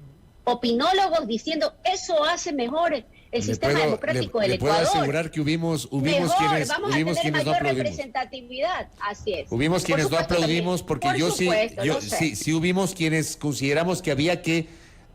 opinólogos diciendo eso hace mejor el sistema democrático del Ecuador. Le puedo asegurar que hubimos quienes vamos no a tener mayor aplaudimos. Representatividad, así es. Hubimos quienes no aplaudimos porque sí hubimos quienes consideramos que había que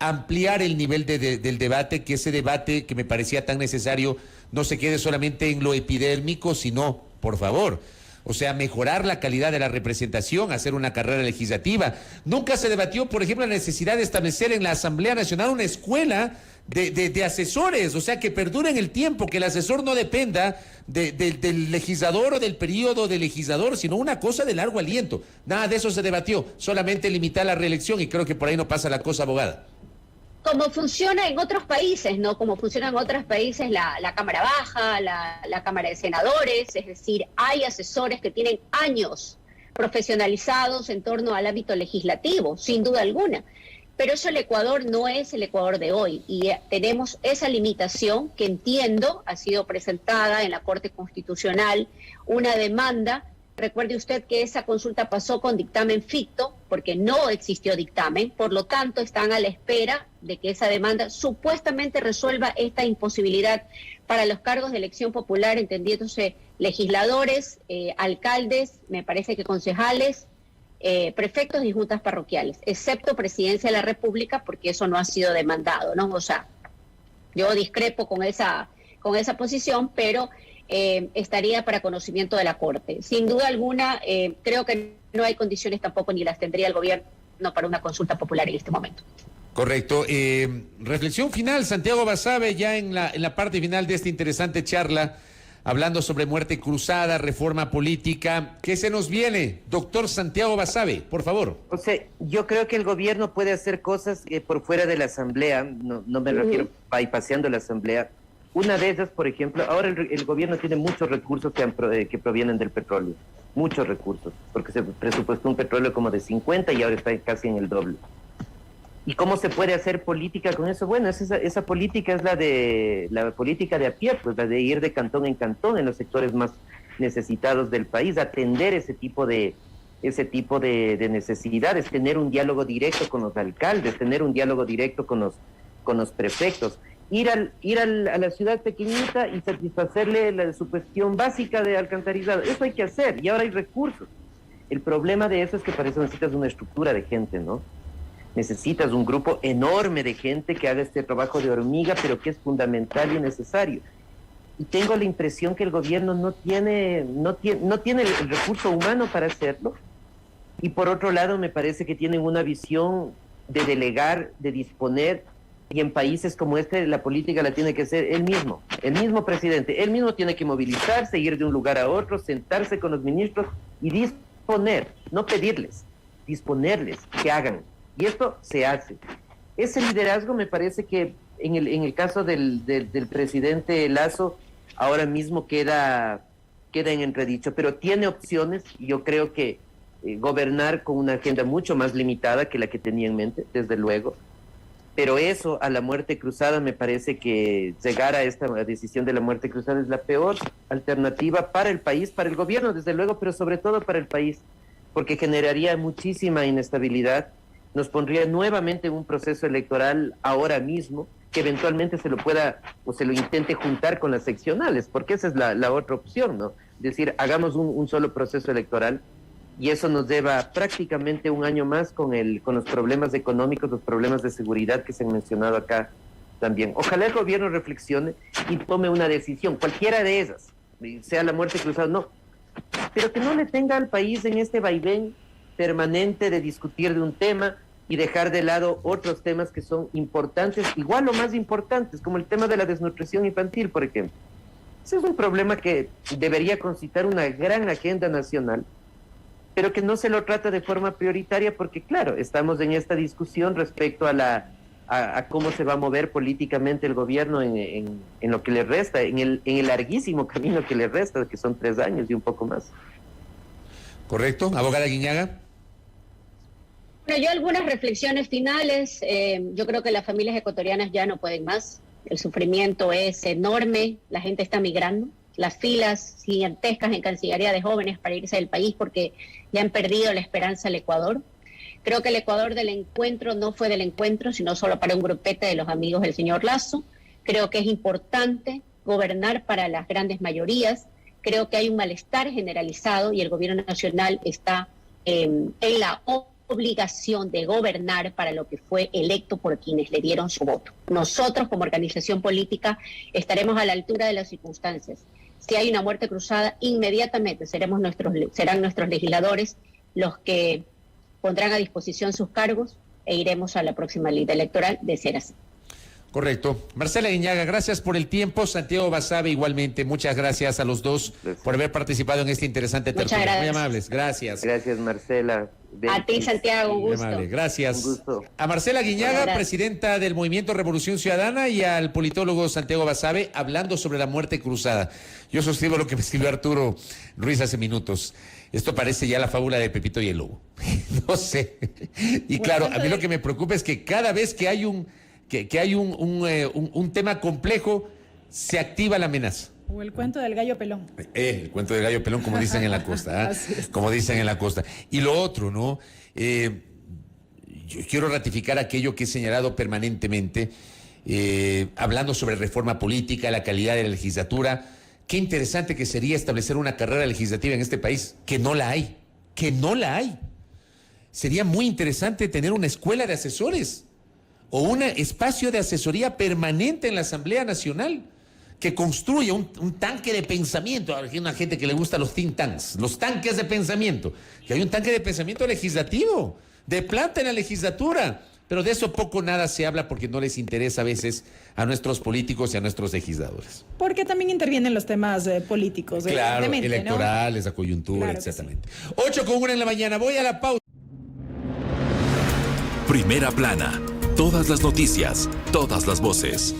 ampliar el nivel del debate, que ese debate que me parecía tan necesario no se quede solamente en lo epidérmico, sino, por favor, o sea, mejorar la calidad de la representación, hacer una carrera legislativa. Nunca se debatió, por ejemplo, la necesidad de establecer en la Asamblea Nacional una escuela de asesores, o sea, que perduren el tiempo, que el asesor no dependa del legislador o del periodo del legislador, sino una cosa de largo aliento. Nada de eso se debatió, solamente limitar la reelección, y creo que por ahí no pasa la cosa, abogada. Como funciona en otros países, ¿no? Como funciona en otros países la Cámara Baja, la Cámara de Senadores, es decir, hay asesores que tienen años profesionalizados en torno al ámbito legislativo, sin duda alguna. Pero eso el Ecuador no es el Ecuador de hoy, y tenemos esa limitación que entiendo ha sido presentada en la Corte Constitucional, una demanda. Recuerde usted que esa consulta pasó con dictamen ficto, porque no existió dictamen, por lo tanto están a la espera de que esa demanda supuestamente resuelva esta imposibilidad para los cargos de elección popular, entendiéndose legisladores, alcaldes, me parece que concejales, prefectos y juntas parroquiales, excepto Presidencia de la República, porque eso no ha sido demandado, ¿no? O sea, yo discrepo con esa posición, pero estaría para conocimiento de la Corte. Sin duda alguna, creo que no hay condiciones tampoco, ni las tendría el gobierno para una consulta popular en este momento. Correcto. Reflexión final, Santiago Basabe, ya en la parte final de esta interesante charla, hablando sobre muerte cruzada, reforma política. ¿Qué se nos viene? Doctor Santiago Basabe, por favor. O sea, yo creo que el gobierno puede hacer cosas por fuera de la Asamblea, no me refiero bypaseando la Asamblea. Una de ellas, por ejemplo, ahora el gobierno tiene muchos recursos que provienen del petróleo, muchos recursos, porque se presupuestó un petróleo como de 50 y ahora está casi en el doble. ¿Y cómo se puede hacer política con eso? Bueno, esa política es la política de a pie, pues la de ir de cantón en cantón en los sectores más necesitados del país, atender ese tipo de necesidades, tener un diálogo directo con los alcaldes, tener un diálogo directo con los prefectos, ir a la ciudad pequeñita y satisfacerle su cuestión básica de alcantarillado. Eso hay que hacer, y ahora hay recursos. El problema de eso es que para eso necesitas una estructura de gente, ¿no? Necesitas un grupo enorme de gente que haga este trabajo de hormiga, pero que es fundamental y necesario. Y tengo la impresión que el gobierno no tiene el recurso humano para hacerlo. Y por otro lado, me parece que tienen una visión de delegar, de disponer, y en países como este la política la tiene que hacer el mismo presidente. Él mismo tiene que movilizarse, ir de un lugar a otro, sentarse con los ministros y disponer, no pedirles, disponerles que hagan. Y esto se hace. Ese liderazgo me parece que en el caso del presidente Lasso ahora mismo queda en entredicho, pero tiene opciones, y yo creo que gobernar con una agenda mucho más limitada que la que tenía en mente, desde luego. Pero eso, a la muerte cruzada, me parece que llegar a esta decisión de la muerte cruzada es la peor alternativa para el país, para el gobierno, desde luego, pero sobre todo para el país, porque generaría muchísima inestabilidad, nos pondría nuevamente en un proceso electoral ahora mismo, que eventualmente se lo pueda o se lo intente juntar con las seccionales, porque esa es la otra opción, ¿no? Es decir, hagamos un solo proceso electoral, y eso nos lleva prácticamente un año más con los problemas económicos, los problemas de seguridad que se han mencionado acá también. Ojalá el gobierno reflexione y tome una decisión, cualquiera de esas, sea la muerte cruzada, no, pero que no le tenga al país en este vaivén permanente de discutir de un tema y dejar de lado otros temas que son importantes, igual o más importantes, como el tema de la desnutrición infantil, por ejemplo. Ese es un problema que debería concitar una gran agenda nacional, pero que no se lo trata de forma prioritaria porque, claro, estamos en esta discusión respecto a cómo se va a mover políticamente el gobierno en lo que le resta, en el larguísimo camino que le resta, que son 3 años y un poco más. ¿Correcto? Abogada Guiñaga. Bueno, yo algunas reflexiones finales. Yo creo que las familias ecuatorianas ya no pueden más. El sufrimiento es enorme, la gente está migrando. Las filas gigantescas en Cancillería de jóvenes para irse del país porque ya han perdido la esperanza al Ecuador. Creo que el Ecuador del encuentro no fue del encuentro, sino solo para un grupete de los amigos del señor Lasso. Creo que es importante gobernar para las grandes mayorías. Creo que hay un malestar generalizado y el gobierno nacional está en la obligación de gobernar para lo que fue electo por quienes le dieron su voto. Nosotros, como organización política, estaremos a la altura de las circunstancias. Si hay una muerte cruzada, inmediatamente serán nuestros legisladores los que pondrán a disposición sus cargos e iremos a la próxima ley electoral de ser así. Correcto. Marcela Guiñaga, gracias por el tiempo. Santiago Basabe, igualmente. Muchas gracias a los dos por haber participado en este interesante tertulia. Muy amables. Gracias. Gracias, Marcela. A ti, Santiago, un gusto. Amable. Gracias. Un gusto. A Marcela Guiñaga, presidenta del Movimiento Revolución Ciudadana, y al politólogo Santiago Basabe, hablando sobre la muerte cruzada. Yo suscribo lo que me escribió Arturo Ruiz hace minutos. Esto parece ya la fábula de Pepito y el Lobo. No sé. Y claro, a mí lo que me preocupa es que cada vez que hay un tema complejo, se activa la amenaza. O el cuento del gallo pelón. El cuento del gallo pelón, como dicen en la costa. Como dicen en la costa. Y lo otro, ¿no? Yo quiero ratificar aquello que he señalado permanentemente, hablando sobre reforma política, la calidad de la legislatura. Qué interesante que sería establecer una carrera legislativa en este país, que no la hay. Sería muy interesante tener una escuela de asesores o un espacio de asesoría permanente en la Asamblea Nacional que construya un tanque de pensamiento. Hay una gente que le gusta los think tanks, los tanques de pensamiento, que hay un tanque de pensamiento legislativo, de planta en la legislatura, pero de eso poco nada se habla porque no les interesa a veces a nuestros políticos y a nuestros legisladores. Porque también intervienen los temas políticos. Claro, electorales, ¿no? La coyuntura, Claro, exactamente. 8:01 en la mañana, voy a la pausa. Primera plana. Todas las noticias, todas las voces.